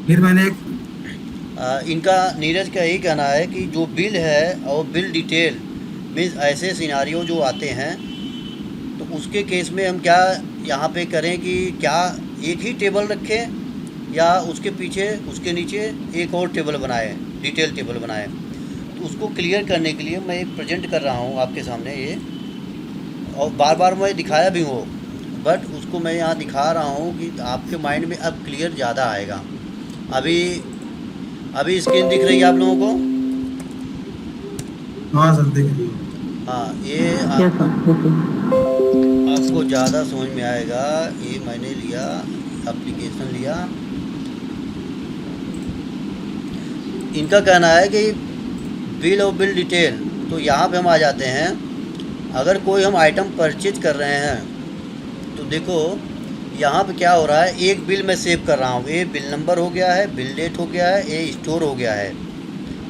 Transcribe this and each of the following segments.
फिर मैंने एक। इनका नीरज का यही कहना है कि जो बिल है और बिल डिटेल मीन्स ऐसे सिनारियो जो आते हैं, तो उसके केस में हम क्या यहाँ पे करें कि क्या एक ही टेबल रखें या उसके पीछे उसके नीचे एक और टेबल बनाएं, डिटेल टेबल बनाएं। तो उसको क्लियर करने के लिए मैं एक प्रेजेंट कर रहा हूँ आपके सामने ये, और बार बार मैं दिखाया भी हूँ, बट उसको मैं यहाँ दिखा रहा हूँ कि आपके माइंड में अब क्लियर ज़्यादा आएगा। अभी अभी स्क्रीन दिख रही है आप लोगों को? हाँ सर, देख रही हूँ। हाँ, ये यस आपको सर, बिल्कुल। आपको ज़्यादा समझ में आएगा। ये मैंने लिया, एप्लीकेशन लिया। इनका कहना है कि बिल और बिल डिटेल, तो यहाँ पे हम आ जाते हैं। अगर कोई हम आइटम परचेज कर रहे हैं तो देखो यहाँ पे क्या हो रहा है, एक बिल मैं सेव कर रहा हूँ, ये बिल नंबर हो गया है, बिल डेट हो गया है, ये स्टोर हो गया है,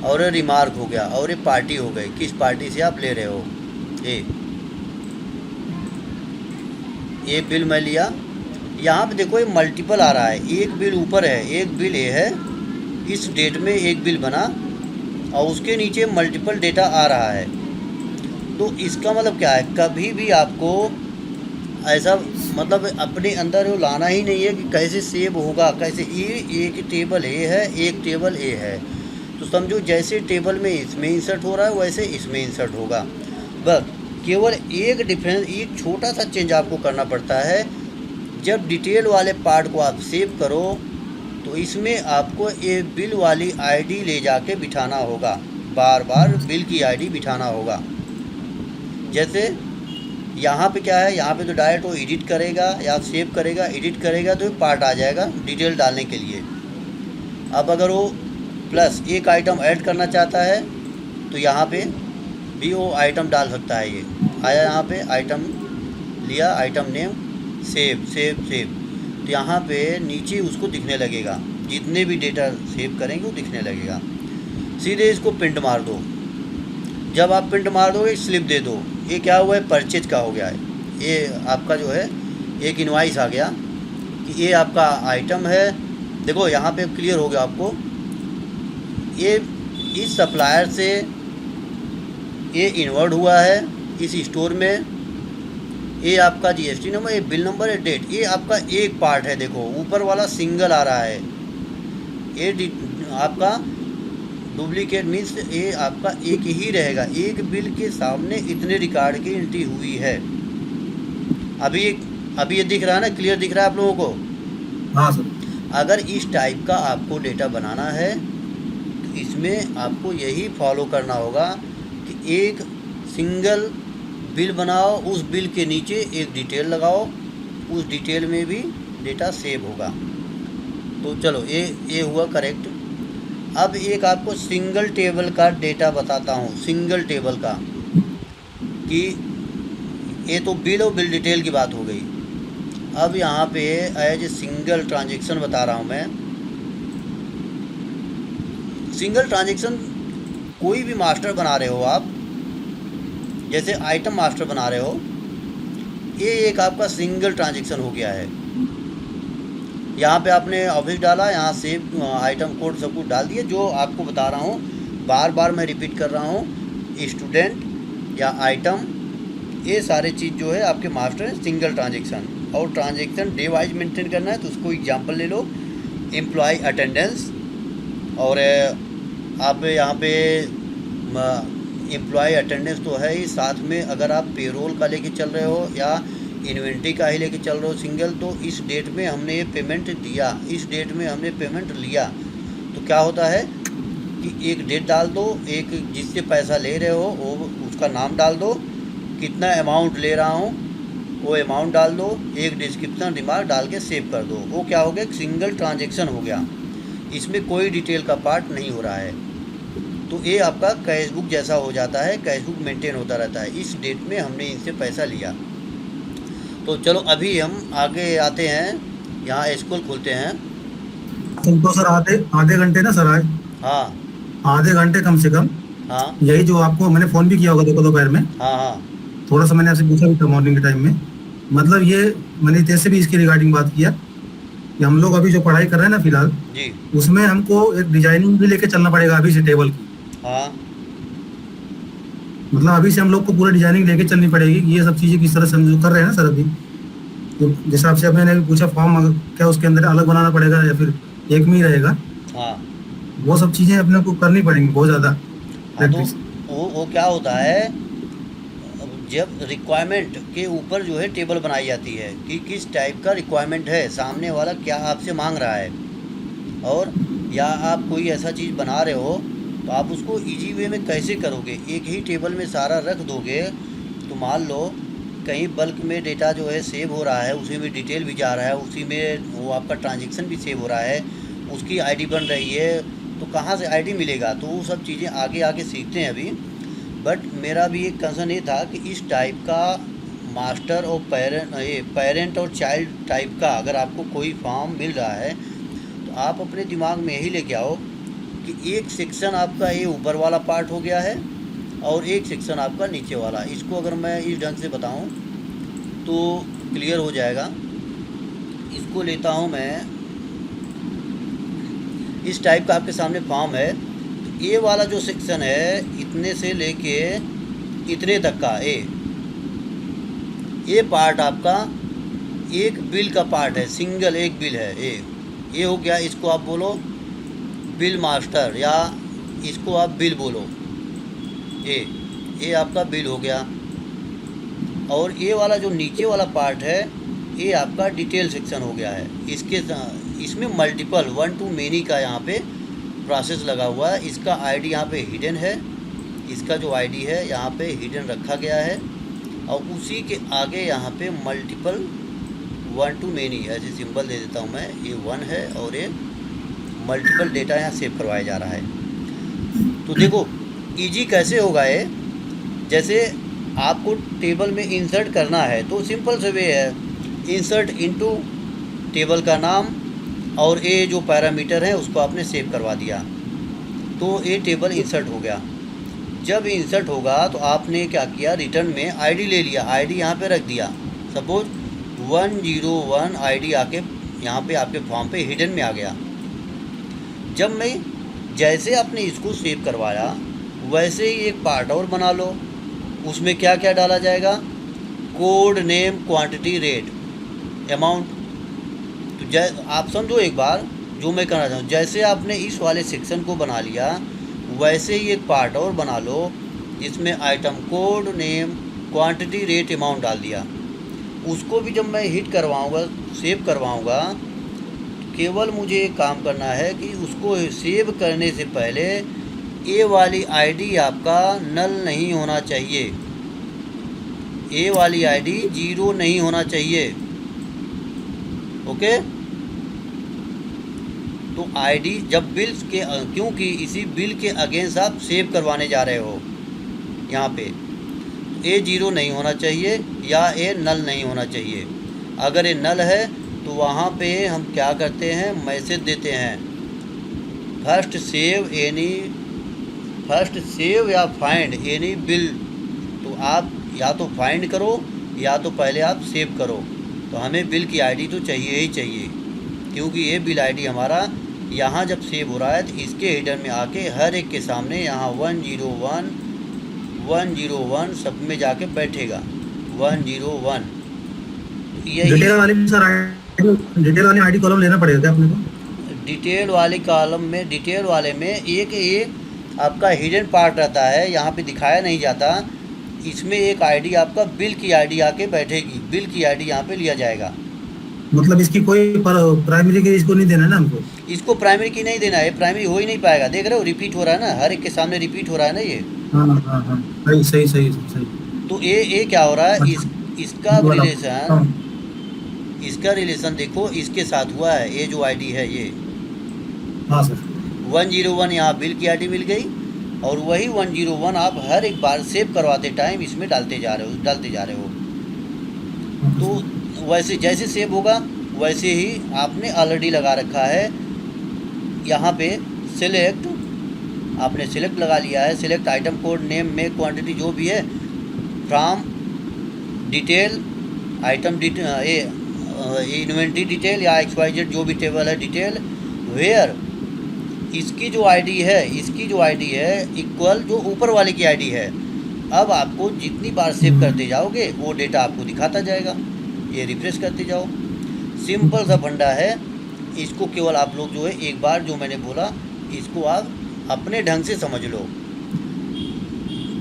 और ये रिमार्क हो गया, और ये पार्टी हो गई, किस पार्टी से आप ले रहे हो। ये ये बिल मैं लिया। यहाँ पे देखो ये मल्टीपल आ रहा है, एक बिल ऊपर है, एक बिल ये है, इस डेट में एक बिल बना, और उसके नीचे मल्टीपल डेटा आ रहा है। तो इसका मतलब क्या है, कभी भी आपको ऐसा मतलब अपने अंदर वो लाना ही नहीं है कि कैसे सेव होगा, कैसे ये एक टेबल ए है, एक टेबल ए है, तो समझो जैसे टेबल में इसमें इंसर्ट हो रहा है वैसे इसमें इंसर्ट होगा। बस केवल एक डिफरेंस, एक छोटा सा चेंज आपको करना पड़ता है। जब डिटेल वाले पार्ट को आप सेव करो तो इसमें आपको ये बिल वाली आईडी ले जाके बिठाना होगा, बार बार बिल की आईडी बिठाना होगा। जैसे यहाँ पे क्या है, यहाँ पे तो डायरेक्ट वो एडिट करेगा या सेव करेगा, एडिट करेगा तो पार्ट आ जाएगा डिटेल डालने के लिए। अब अगर वो प्लस एक आइटम ऐड करना चाहता है तो यहाँ पे भी वो आइटम डाल सकता है। ये आया यहाँ पे आइटम, लिया item name, save save save, तो यहाँ पे नीचे उसको दिखने लगेगा, जितने भी डेटा सेव करेंगे वो दिखने लगेगा। सीधे इसको प्रिंट मार दो। जब आप प्रिंट मार दोगे स्लिप दे दो, ये क्या हुआ है, परचेज का हो गया है। ये आपका जो है एक इनवाइस आ गया कि ये आपका आइटम है। देखो यहाँ पे क्लियर हो गया आपको, ये इस सप्लायर से ये इन्वर्ट हुआ है इस स्टोर में। ये आपका जीएसटी नंबर, ये बिल नंबर, ये डेट, ये आपका एक पार्ट है। देखो ऊपर वाला सिंगल आ रहा है, ये आपका डुप्लीकेट मीन्स ये आपका एक ही रहेगा, एक बिल के सामने इतने रिकॉर्ड की एंट्री हुई है। अभी अभी ये दिख रहा है ना, क्लियर दिख रहा है आप लोगों को? हाँ सर। अगर इस टाइप का आपको डेटा बनाना है तो इसमें आपको यही फॉलो करना होगा कि एक सिंगल बिल बनाओ, उस बिल के नीचे एक डिटेल लगाओ, उस डिटेल में भी डेटा सेव होगा। तो चलो ये हुआ करेक्ट। अब एक आपको सिंगल टेबल का डेटा बताता हूँ, सिंगल टेबल का, कि ये तो बिल और बिल डिटेल की बात हो गई। अब यहाँ पे एज ए सिंगल ट्रांजेक्शन बता रहा हूँ मैं। सिंगल ट्रांजेक्शन कोई भी मास्टर बना रहे हो आप, जैसे आइटम मास्टर बना रहे हो, ये एक आपका सिंगल ट्रांजेक्शन हो गया है। यहाँ पे आपने ऑफिस डाला, यहाँ सेव आइटम कोड सब कुछ डाल दिए, जो आपको बता रहा हूँ, बार बार मैं रिपीट कर रहा हूँ। स्टूडेंट या आइटम, ये सारे चीज़ जो है आपके मास्टर हैं सिंगल ट्रांजेक्शन। और ट्रांजेक्शन डे वाइज मेंटेन करना है तो उसको एग्जांपल ले लो, एम्प्लॉय अटेंडेंस। और आप यहाँ पे एम्प्लॉय अटेंडेंस तो है ही, साथ में अगर आप पेरोल का लेके चल रहे हो या इन्वेंट्री का ही लेके चल रहे हो सिंगल, तो इस डेट में हमने ये पेमेंट दिया, इस डेट में हमने पेमेंट लिया। तो क्या होता है कि एक डेट डाल दो, एक जिससे पैसा ले रहे हो वो उसका नाम डाल दो, कितना अमाउंट ले रहा हूँ वो अमाउंट डाल दो, एक डिस्क्रिप्शन रिमार्क डाल के सेव कर दो। वो क्या हो गया, सिंगल ट्रांजेक्शन हो गया, इसमें कोई डिटेल का पार्ट नहीं हो रहा है। तो ये आपका कैश बुक जैसा हो जाता है, कैश बुक मेंटेन होता रहता है, इस डेट में हमने इनसे पैसा लिया। तो चलो अभी हम आगे आते हैं, यहाँ स्कूल खुलते हैं। तुमको सर आधे आधे घंटे ना सर आए, हाँ आधे घंटे कम से कम। हाँ यही जो आपको मैंने फोन भी किया होगा देखो दोपहर में, हाँ हाँ थोड़ा सा मैंने आपसे पूछा भी था मॉर्निंग के टाइम में। मतलब ये मैंने तेरे से भी इसके रिगार्डिंग बात किया कि हम लोग अभी जो पढ़ाई कर रहे हैं ना फिलहाल, जी। उसमें हमको एक डिजाइनिंग भी लेके चलना पड़ेगा अभी से टेबल की। हाँ मतलब अभी से हम लोग को पूरा डिजाइनिंग लेके चलनी पड़ेगी कि ये सब चीजें किस तरह से हम जो कर रहे हैं ना सर अभी, तो जिस हिसाब से मैंने अभी पूछा फॉर्म, अगर क्या उसके अंदर अलग बनाना पड़ेगा या फिर एक में ही रहेगा, हाँ वो सब चीजें अपने को करनी पड़ेंगी बहुत ज्यादा हाँ। तो प्रैक्टिस। वो क्या होता है, अब जब रिक्वायरमेंट के ऊपर जो है टेबल बनाई जाती है कि किस टाइप का रिक्वायरमेंट है, सामने वाला क्या आपसे मांग रहा है, और या आप कोई ऐसा चीज़ बना रहे हो तो आप उसको इजी वे में कैसे करोगे। एक ही टेबल में सारा रख दोगे तो मान लो कहीं बल्क में डेटा जो है सेव हो रहा है, उसी में डिटेल भी जा रहा है, उसी में वो आपका ट्रांजेक्शन भी सेव हो रहा है, उसकी आईडी बन रही है, तो कहाँ से आईडी मिलेगा। तो वो सब चीज़ें आगे आगे सीखते हैं अभी। बट मेरा भी एक कंसर्न ये था कि इस टाइप का मास्टर और पेरेंट और चाइल्ड टाइप का अगर आपको कोई फॉर्म मिल रहा है तो आप अपने दिमाग में यही लेके आओ कि एक सेक्शन आपका ये ऊपर वाला पार्ट हो गया है और एक सेक्शन आपका नीचे वाला। इसको अगर मैं इस ढंग से बताऊं तो क्लियर हो जाएगा। इसको लेता हूं मैं, इस टाइप का आपके सामने फॉर्म है, तो ये वाला जो सेक्शन है इतने से लेके इतने तक का ये पार्ट आपका एक बिल का पार्ट है, सिंगल एक बिल है ये हो गया। इसको आप बोलो बिल मास्टर या इसको आप बिल बोलो, ये आपका बिल हो गया। और ये वाला जो नीचे वाला पार्ट है ये आपका डिटेल सेक्शन हो गया है। इसमें मल्टीपल 1 to many का यहाँ पे प्रोसेस लगा हुआ है। इसका आईडी यहाँ पे हिडन है, इसका जो आईडी है यहाँ पे हिडन रखा गया है, और उसी के आगे यहाँ पे मल्टीपल 1 to many ऐसे सिंबल दे देता हूँ मैं। ये 1 है और ये मल्टीपल डेटा यहाँ सेव करवाया जा रहा है। तो देखो इजी कैसे होगा ये, जैसे आपको टेबल में इंसर्ट करना है तो सिंपल से वे है, इंसर्ट इनटू टेबल का नाम और ये जो पैरामीटर है उसको आपने सेव करवा दिया तो ये टेबल इंसर्ट हो गया। जब इंसर्ट होगा तो आपने क्या किया, रिटर्न में आईडी ले लिया, आईडी यहाँ पे रख दिया। सपोज 101 आईडी आके यहाँ पे आपके फॉर्म पे हिडन में आ गया। जब मैं जैसे आपने इसको सेव करवाया वैसे ही एक पार्ट और बना लो, उसमें क्या क्या डाला जाएगा, code name quantity rate amount. तो आप समझो एक बार जो मैं कहना चाहूँ, जैसे आपने इस वाले सेक्शन को बना लिया वैसे ही एक पार्ट और बना लो जिसमें item code name quantity rate amount डाल दिया। उसको भी जब मैं हिट करवाऊँगा सेव करवाऊँगा, केवल मुझे एक काम करना है कि उसको सेव करने से पहले ये वाली आईडी आपका नल नहीं होना चाहिए, ये वाली आईडी 0 नहीं होना चाहिए। ओके, तो आईडी जब बिल्स के, क्योंकि इसी बिल के अगेंस्ट आप सेव करवाने जा रहे हो, यहाँ पे ए 0 नहीं होना चाहिए या ए नल नहीं होना चाहिए। अगर ये नल है तो वहाँ पे हम क्या करते हैं, मैसेज देते हैं फर्स्ट सेव या फाइंड एनी बिल। तो आप या तो फाइंड करो या तो पहले आप सेव करो। तो हमें बिल की आईडी तो चाहिए ही चाहिए, क्योंकि ये बिल आईडी हमारा यहाँ जब सेव हो रहा है तो इसके हेडर में आके हर एक के सामने यहाँ 101 सब में जाके बैठेगा 101। यही डिटेल वाले में सर डिटेल वाले आईडी कॉलम लेना पड़ेगा क्या अपने को? डिटेल वाले कॉलम में, डिटेल वाले में एक आपका हिडन पार्ट रहता है, यहाँ पे दिखाया नहीं जाता। इसमें एक आईडी आपका बिल की आईडी आके बैठेगी, बिल की आईडी यहाँ पे लिया जाएगा। मतलब इसकी कोई प्राइमरी की इसको नहीं देना है ना हमको? इसको प्राइमरी की नहीं देना है, प्राइमरी हो ही नहीं पाएगा। देख रहे हो रिपीट हो रहा है ना, हर एक के सामने रिपीट हो रहा है ना ये। हाँ हाँ हाँ, सही सही सही सही। तो ये क्या हो रहा है, अच्छा, इसका वाला, रिलेशन, हाँ, इसका रिलेशन देखो इसके साथ हुआ है। ये जो आईडी है ये हाँ सर। 101 यहाँ बिल की आईडी मिल गई, और वही 101 आप हर एक बार सेव करवाते टाइम इसमें डालते जा रहे हो। तो वैसे जैसे सेव होगा वैसे ही आपने ऑलरेडी लगा रखा है यहाँ पे सिलेक्ट, आपने सिलेक्ट लगा लिया है। सिलेक्ट आइटम कोड नेम में क्वांटिटी जो भी है फ्रॉम डिटेल आइटम ये इन्वेंट्री डिटेल या XYZ जो भी टेबल है डिटेल, वेयर इसकी जो आईडी है इक्वल जो ऊपर वाले की आईडी है। अब आपको जितनी बार सेव करते जाओगे वो डेटा आपको दिखाता जाएगा। ये रिफ्रेश करते जाओ, सिंपल सा फंडा है। इसको केवल आप लोग जो है एक बार जो मैंने बोला इसको आप अपने ढंग से समझ लो।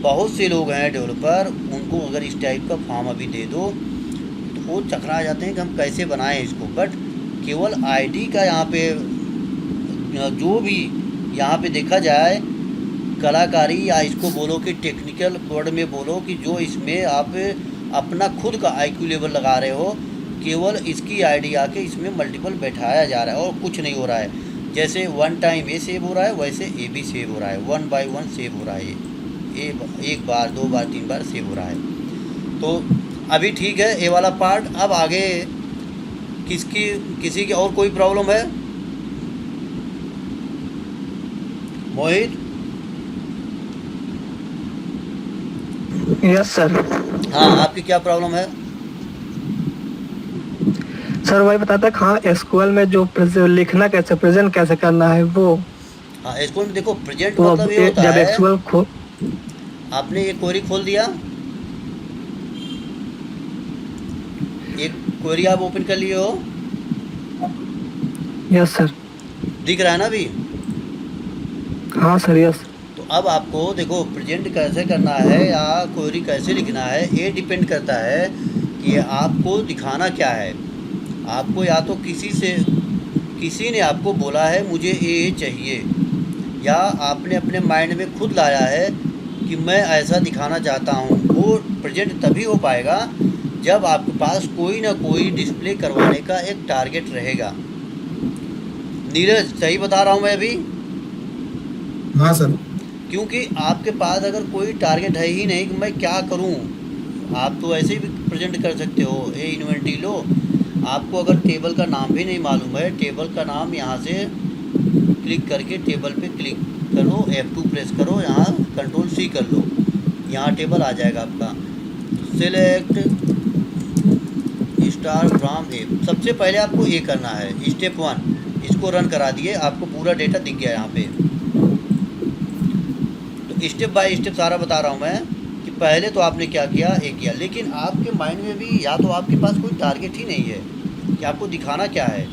बहुत से लोग हैं डेवलपर, उनको अगर इस टाइप का फॉर्म अभी दे दो तो वो चकरा जाते हैं कि हम कैसे बनाएं इसको। बट केवल आईडी का यहाँ पे जो भी यहाँ पे देखा जाए कलाकारी, या इसको बोलो कि टेक्निकल वर्ड में बोलो कि जो इसमें आप अपना खुद का IQ लेवल लगा रहे हो, केवल इसकी आईडी आके इसमें मल्टीपल बैठाया जा रहा है और कुछ नहीं हो रहा है। जैसे वन टाइम ए सेव हो रहा है वैसे ए भी सेव हो रहा है, 1 by 1 सेव हो रहा है। ये एक बार 2 बार 3 बार सेव हो रहा है। तो अभी ठीक है ये वाला पार्ट। अब आगे किसी की और कोई प्रॉब्लम है? मोहित? Yes sir. हाँ, आपकी क्या प्रॉब्लम है? सर वही बताता है हाँ एसक्यूएल में जो लिखना कैसे, प्रेजेंट कैसे करना है वो। हाँ, एसक्यूएल में देखो प्रेजेंट तो मतलब ये होता जब है एसक्यूएल आपने ये क्वेरी खोल दिया, एक क्वेरी आप ओपन कर लिए हो, यस सर। दिख रहा है ना अभी? हाँ सर यस। तो अब आपको देखो प्रेजेंट कैसे करना है या क्वेरी कैसे लिखना है, ये डिपेंड करता है कि आपको दिखाना क्या है। आपको या तो किसी ने आपको बोला है मुझे ये चाहिए, या आपने अपने माइंड में खुद लाया है कि मैं ऐसा दिखाना चाहता हूँ। वो प्रेजेंट तभी हो पाएगा जब आपके पास कोई ना कोई डिस्प्ले करवाने का एक टारगेट रहेगा। नीरज सही बता रहा हूँ मैं अभी? हाँ सर। क्योंकि आपके पास अगर कोई टारगेट है ही नहीं कि मैं क्या करूं, आप तो ऐसे भी प्रेजेंट कर सकते हो। ये इन्वेंट्री लो, आपको अगर टेबल का नाम भी नहीं मालूम है, टेबल का नाम यहाँ से क्लिक करके टेबल पे क्लिक करो, F2 प्रेस करो, यहाँ Ctrl+C कर लो, यहाँ टेबल आ जाएगा आपका। सिलेक्ट स्टार फ्रॉम ए, सबसे पहले आपको ये करना है स्टेप 1। इसको रन करा दिए, आपको पूरा डेटा दिख गया यहाँ पे। तो स्टेप बाय स्टेप सारा बता रहा हूँ मैं कि पहले तो आपने क्या किया, ये किया, लेकिन आपके माइंड में भी या तो आपके पास कोई टारगेट ही नहीं है कि आपको दिखाना क्या है।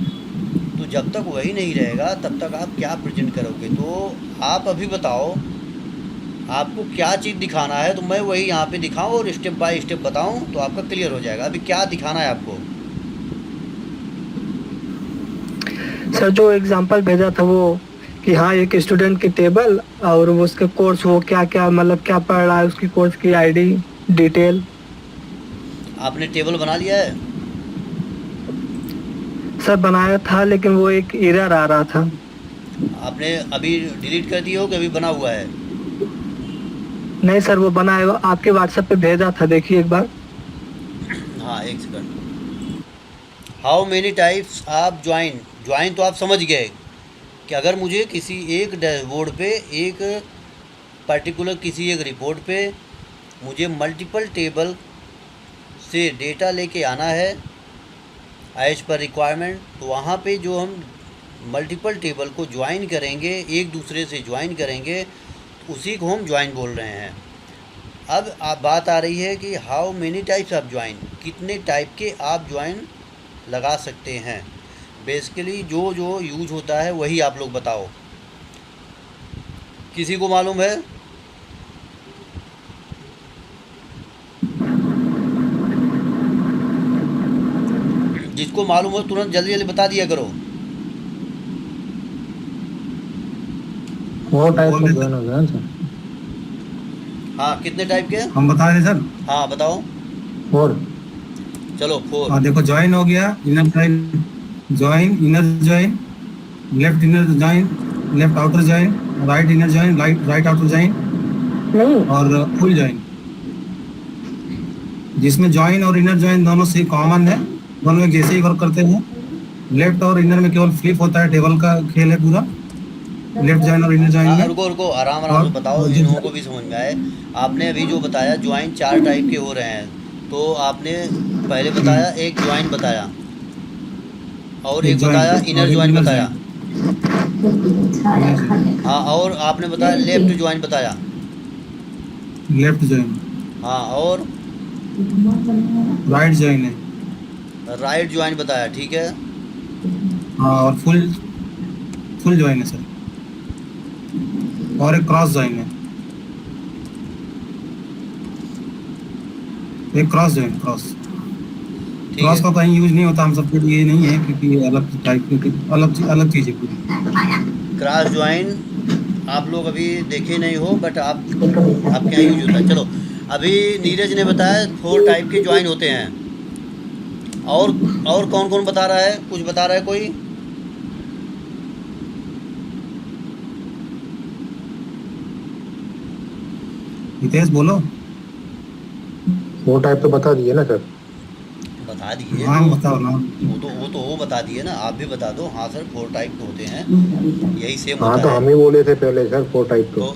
तो जब तक वही नहीं रहेगा तब तक आप क्या प्रेजेंट करोगे। तो आप अभी बताओ आपको क्या चीज़ दिखाना है, तो मैं वही यहाँ पे दिखाऊँ और स्टेप बाय स्टेप बताऊँ तो आपका क्लियर हो जाएगा। अभी क्या दिखाना है आपको? सर जो एग्जांपल भेजा था वो कि हाँ एक स्टूडेंट की टेबल और वो उसके कोर्स, वो क्या क्या मतलब क्या पढ़ रहा है, उसकी कोर्स की आईडी डिटेल। आपने टेबल बना लिया है? सर बनाया था लेकिन वो एक एरर आ रहा था। आपने अभी डिलीट कर दिया हो कि अभी बना हुआ है? नहीं सर वो बना है, आपके व्हाट्सएप पे भेजा था, देखिए एक बार। हाँ एक सेकंड। हाउ मेनी टाइप्स आप ज्वाइन तो आप समझ गए कि अगर मुझे किसी एक डैशबोर्ड पे एक पर्टिकुलर किसी एक रिपोर्ट पे मुझे मल्टीपल टेबल से डेटा लेके आना है एज पर रिक्वायरमेंट, तो वहाँ पे जो हम मल्टीपल टेबल को ज्वाइन करेंगे, एक दूसरे से ज्वाइन करेंगे, उसी को हम ज्वाइन बोल रहे हैं। अब आप बात आ रही है कि how many types of join, कितने टाइप के आप ज्वाइन लगा सकते हैं। बेसिकली जो जो यूज होता है वही आप लोग बताओ, किसी को मालूम है? जिसको मालूम हो तुरंत जल्दी जल्दी बता दिया करो। वो टाइप में ज्वाइन हो गया सर। हाँ कितने टाइप के? हम बता रहे सर। हाँ बताओ। 4। चलो 4। हाँ देखो, ज्वाइन हो गया, inner join, inner join, left inner join, left outer join, right inner join, right outer join और फुल ज्वाइन। जिसमें ज्वाइन और इनर ज्वाइन दोनों से कॉमन है, दोनों एक जैसे ही वर्क करते हैं। लेफ्ट और इनर में केवल फ्लिप होता है, टेबल का खेल है पूरा, लेफ्ट ज्वाइन और इनर ज्वाइन में। रुको आराम से बताओ, इन लोगों को भी समझ में आए। आपने अभी जो बताया ज्वाइन 4 टाइप के हो रहे हैं, तो आपने पहले बताया एक ज्वाइन बताया, और एक बताया इनर ज्वाइन बताया। हाँ, और आपने बताया लेफ्ट ज्वाइन बताया। लेफ्ट ज्वाइन, हाँ, और राइट ज्वाइन है। राइट ज्वाइन बताया। ठीक है। हाँ, और फुल फुल ज्वाइन है सर, और एक क्रॉस ज्वाइन है, एक क्रॉस ज्वाइन, क्रॉस ठीक क्रॉस है। का कहीं यूज नहीं होता हम सबके लिए, नहीं है क्योंकि ये अलग टाइप की अलग चीज़ है पूरी। क्रॉस ज्वाइन आप लोग अभी देखे नहीं हो, बट आपके यहाँ यूज होता है। चलो, अभी नीरज ने बताया 4 टाइप के ज्वाइन होते हैं। और और कौन कौन बता रहा है, कुछ बता रहा है कोई? हितेश बोलो। 4 टाइप तो बता दिए ना सर। बता दिए हाँ तो बताओ ना। वो बता दिए ना, आप भी बता दो। हाँ सर, 4 टाइप के होते हैं, यही सेम हाँ होता तो है। हम ही बोले थे पहले सर 4 टाइप तो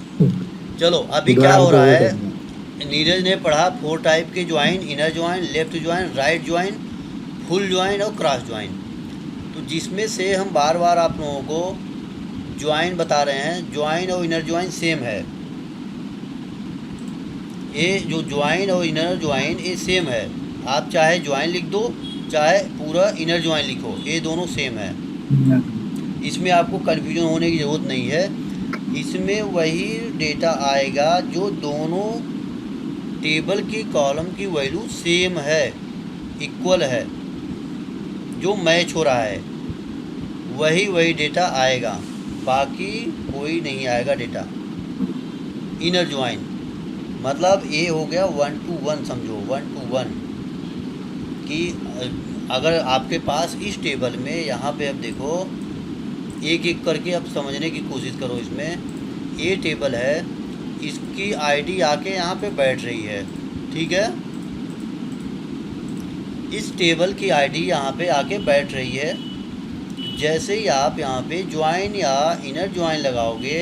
चलो, अभी उधर क्या हो हमको रहा वो है, देंगे। नीरज ने पढ़ा 4 टाइप के join, inner join, left join, right join, full join और क्रॉस ज्वाइन। तो जिसमें से हम बार बार आप लोगों को ज्वाइन बता रहे हैं, ज्वाइन और इनर ज्वाइन सेम है। ये जो ज्वाइन और इनर ज्वाइन ये सेम है। आप चाहे ज्वाइन लिख दो, चाहे पूरा इनर ज्वाइन लिखो, ये दोनों सेम है। इसमें आपको कन्फ्यूजन होने की ज़रूरत नहीं है। इसमें वही डेटा आएगा जो दोनों टेबल की कॉलम की वैल्यू सेम है, इक्वल है, जो मैच हो रहा है, वही डेटा आएगा, बाकी कोई नहीं आएगा डेटा। इनर ज्वाइन मतलब ये हो गया 1 to 1, समझो 1 to 1 कि अगर आपके पास इस टेबल में, यहाँ पे अब देखो, एक एक करके अब समझने की कोशिश करो। इसमें ये टेबल है, इसकी आईडी आके यहाँ पे बैठ रही है, ठीक है। इस टेबल की आईडी यहाँ पे आके बैठ रही है। जैसे ही आप यहाँ पे ज्वाइन या इनर ज्वाइन लगाओगे,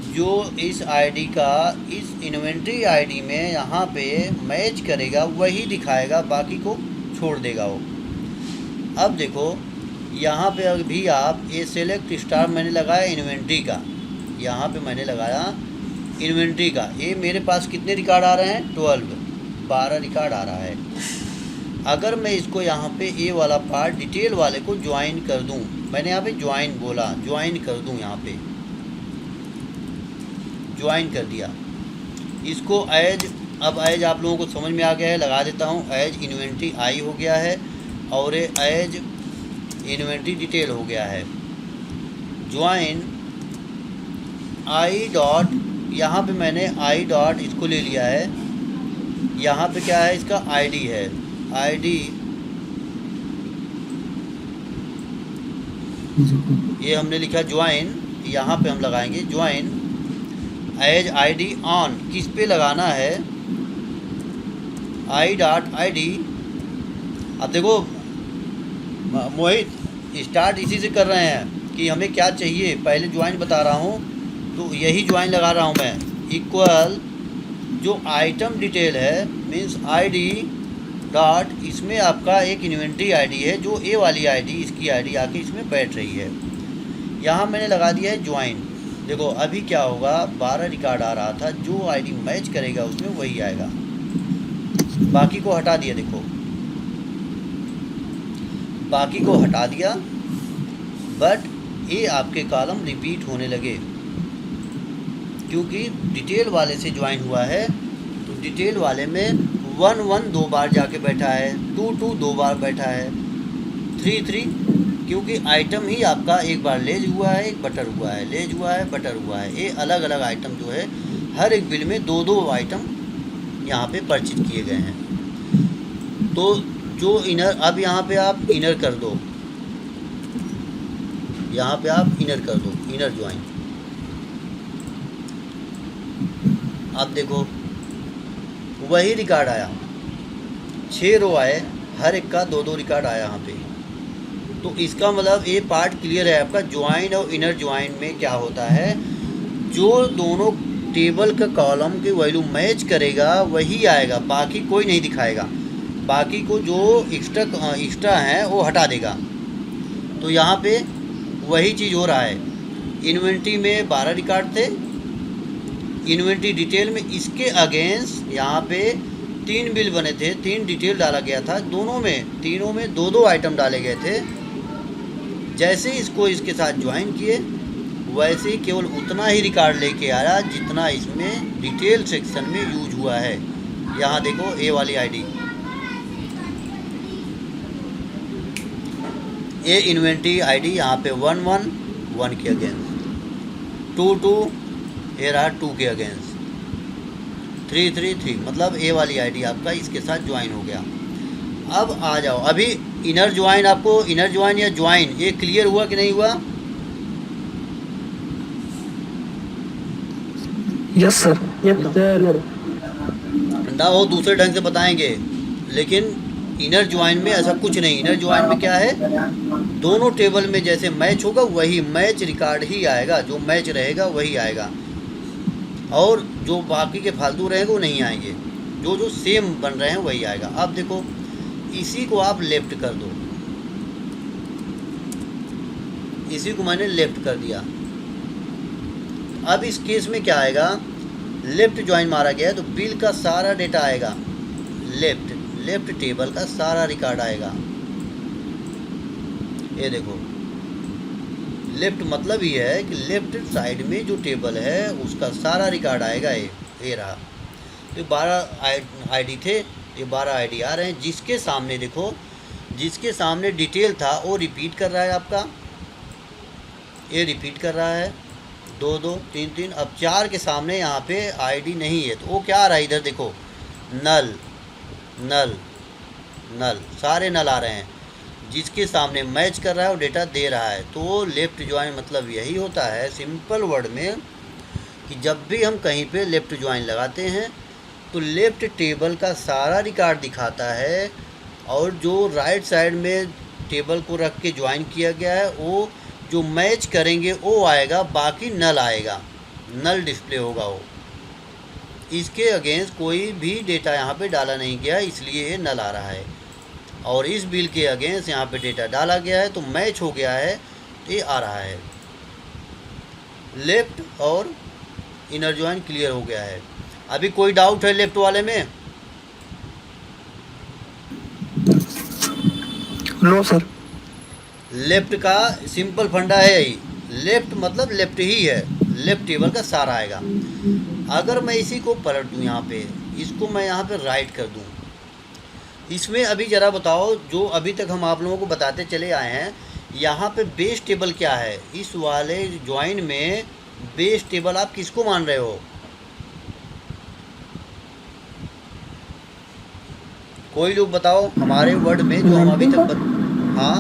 जो इस आईडी का इस इन्वेंट्री आईडी में यहाँ पे मैच करेगा वही दिखाएगा, बाकी को छोड़ देगा वो। अब देखो यहाँ पे अभी आप ये सेलेक्ट स्टार मैंने लगाया इन्वेंट्री का, यहाँ पे मैंने लगाया इन्वेंट्री का। ये मेरे पास कितने रिकॉर्ड आ रहे हैं? 12 रिकॉर्ड आ रहा है। अगर मैं इसको यहाँ पे ये वाला पार्ट डिटेल वाले को ज्वाइन कर दूँ, मैंने यहाँ पे ज्वाइन बोला, ज्वाइन कर दूँ, यहाँ पे ज्वाइन कर दिया इसको। एज, अब एज आप लोगों को समझ में आ गया है, लगा देता हूँ। एज इन्वेंट्री आई हो गया है और एज इन्वेंट्री डिटेल हो गया है। ज्वाइन आई डॉट, यहाँ पे मैंने आई डॉट इसको ले लिया है। यहाँ पे क्या है, इसका आईडी है, आईडी ये हमने लिखा ज्वाइन। यहाँ पे हम लगाएंगे ज्वाइन एज आईडी ऑन। किस पे लगाना है? I dot ID. अब देखो मोहित, स्टार्ट इसी से कर रहे हैं कि हमें क्या चाहिए। पहले ज्वाइन बता रहा हूँ तो यही ज्वाइन लगा रहा हूँ मैं। इक्वल जो आइटम डिटेल है मीन्स आईडी डॉट, इसमें आपका एक इन्वेंट्री आईडी है, जो ए वाली आईडी, इसकी आईडी आके इसमें बैठ रही है। यहाँ मैंने लगा दिया है ज्वाइन। देखो अभी क्या होगा, 12 रिकॉर्ड आ रहा था, जो आईडी मैच करेगा उसमें वही आएगा, बाकी को हटा दिया। देखो बाकी को हटा दिया, बट ये आपके कॉलम रिपीट होने लगे क्योंकि डिटेल वाले से ज्वाइन हुआ है। तो डिटेल वाले में 1 1 2 बार जाके बैठा है, 2 2 2 बार बैठा है, 3 3 क्योंकि आइटम ही आपका एक बार लेज हुआ है, एक बटर हुआ है, लेज हुआ है, बटर हुआ है। ये अलग अलग आइटम जो है, हर एक बिल में 2 2 आइटम यहाँ पे परिचित किए गए हैं। तो जो इनर, अब यहाँ पे आप इनर कर दो, यहाँ पे आप इनर कर दो, इनर ज्वाइन। अब देखो वही रिकॉर्ड आया, 6 रो आए, हर एक का 2 2 रिकॉर्ड आया यहाँ पे। तो इसका मतलब ये पार्ट क्लियर है आपका। ज्वाइन और इनर ज्वाइन में क्या होता है, जो दोनों टेबल का कॉलम की वैल्यू मैच करेगा वही आएगा, बाकी कोई नहीं दिखाएगा। बाकी को जो एक्स्ट्रा हैं वो हटा देगा। तो यहाँ पे वही चीज़ हो रहा है। इन्वेंट्री में 12 रिकॉर्ड थे, इन्वेंट्री डिटेल में इसके अगेंस्ट यहाँ पे 3 बिल बने थे, 3 डिटेल डाला गया था, तीनों में 2-2 आइटम डाले गए थे। जैसे इसको इसके साथ ज्वाइन किए वैसे ही केवल उतना ही रिकॉर्ड लेके आया जितना इसमें डिटेल सेक्शन में यूज हुआ है। यहाँ देखो ए वाली आईडी, ए इन्वेंट्री आईडी यहाँ पे 111 के अगेंस्ट, 22 ये रहा 2 के अगेंस्ट, 333 मतलब ए वाली आईडी आपका इसके साथ ज्वाइन हो गया। अब आ जाओ, अभी इनर ज्वाइन, आपको इनर ज्वाइन या ज्वाइन ये क्लियर हुआ कि नहीं हुआ? Yes sir, yes sir. ना वो दूसरे ढंग से बताएंगे, लेकिन इनर ज्वाइन में ऐसा कुछ नहीं। इनर ज्वाइन में क्या है, दोनों टेबल में जैसे मैच होगा वही मैच रिकॉर्ड ही आएगा, जो मैच रहेगा वही आएगा, और जो बाकी के फालतू रहेंगे वो नहीं आएंगे, जो सेम बन रहे हैं वही आएगा। अब देखो इसी को आप लेफ्ट कर दो, इसी को मैंने लेफ्ट कर दिया। अब इस केस में क्या आएगा, लेफ्ट ज्वाइन मारा गया है तो बिल का सारा डेटा आएगा, लेफ्ट टेबल का सारा रिकॉर्ड आएगा। ये देखो लेफ्ट मतलब ये है कि लेफ्ट साइड में जो टेबल है उसका सारा रिकॉर्ड आएगा। ये रहा, तो 12 आईडी थे, ये 12 आईडी आ रहे हैं। जिसके सामने देखो, जिसके सामने डिटेल था वो रिपीट कर रहा है आपका, ये रिपीट कर रहा है 2-2 3-3। अब 4 के सामने यहाँ पे आईडी नहीं है तो वो क्या आ रहा है, इधर देखो नल नल नल, सारे नल आ रहे हैं। जिसके सामने मैच कर रहा है वो डेटा दे रहा है। तो लेफ़्ट ज्वाइन मतलब यही होता है सिंपल वर्ड में कि जब भी हम कहीं पे लेफ़्ट ज्वाइन लगाते हैं तो लेफ़्ट टेबल का सारा रिकॉर्ड दिखाता है, और जो राइट साइड में टेबल को रख के ज्वाइन किया गया है वो जो मैच करेंगे वो आएगा, बाकी नल आएगा, नल डिस्प्ले होगा वो। इसके अगेंस्ट कोई भी डेटा यहाँ पे डाला नहीं गया, इसलिए ये नल आ रहा है। और इस बिल के अगेंस्ट यहाँ पे डेटा डाला गया है तो मैच हो गया है, तो ये आ रहा है। लेफ्ट और इनर ज्वाइन क्लियर हो गया है। अभी कोई डाउट है लेफ्ट वाले में? No sir. लेफ्ट का सिंपल फंडा है यही, लेफ्ट मतलब लेफ्ट ही है, लेफ्ट टेबल का सारा आएगा। अगर मैं इसी को पलट दूँ यहाँ पे, इसको मैं यहाँ पे राइट कर दूँ, इसमें अभी ज़रा बताओ, जो अभी तक हम आप लोगों को बताते चले आए हैं, यहाँ पे बेस टेबल क्या है? इस वाले ज्वाइन में बेस टेबल आप किसको मान रहे हो? कोई लोग बताओ हमारे वर्ड में जो हम अभी तक हाँ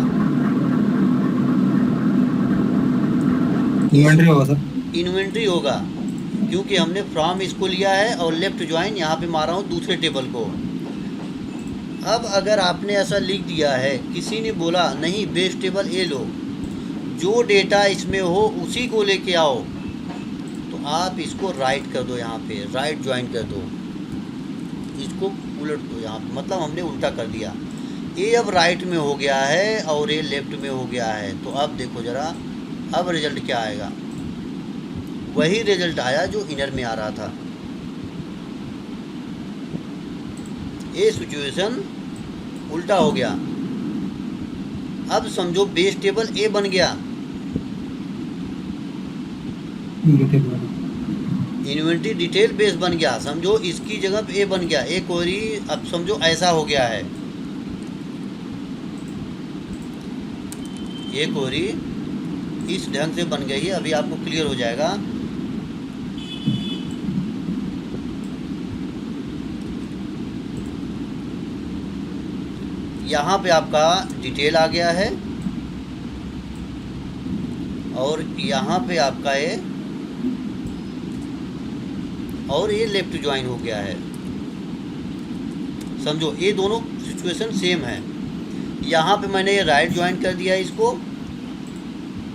इन्वेंट्री होगा सर, इन्वेंट्री होगा, क्योंकि हमने फ्रॉम इसको लिया है और लेफ्ट ज्वाइन यहाँ पे मारा हूँ दूसरे टेबल को। अब अगर आपने ऐसा लिख दिया है, किसी ने बोला नहीं बेस टेबल ये लो, जो डेटा इसमें हो उसी को लेके आओ, तो आप इसको राइट कर दो, यहाँ पे राइट ज्वाइन कर दो, इसको उलट दो यहाँ पे, मतलब हमने उल्टा कर दिया। ये अब राइट में हो गया है और ये लेफ्ट में हो गया है। तो अब देखो ज़रा, अब रिजल्ट क्या आएगा? वही रिजल्ट आया जो इनर में आ रहा था। ये सिचुएशन उल्टा हो गया। अब समझो बेस टेबल ए बन गया, इन्वेंट्री डिटेल बेस बन गया, समझो इसकी जगह पे ए बन गया, ए क्वेरी अब समझो ऐसा हो गया है, ये क्वेरी इस ढंग से बन गई है। अभी आपको क्लियर हो जाएगा। यहाँ पे आपका डिटेल आ गया है और यहाँ पे आपका ये और ये लेफ्ट ज्वाइन हो गया है। समझो ये दोनों सिचुएशन सेम है। यहाँ पे मैंने ये राइट ज्वाइन कर दिया इसको,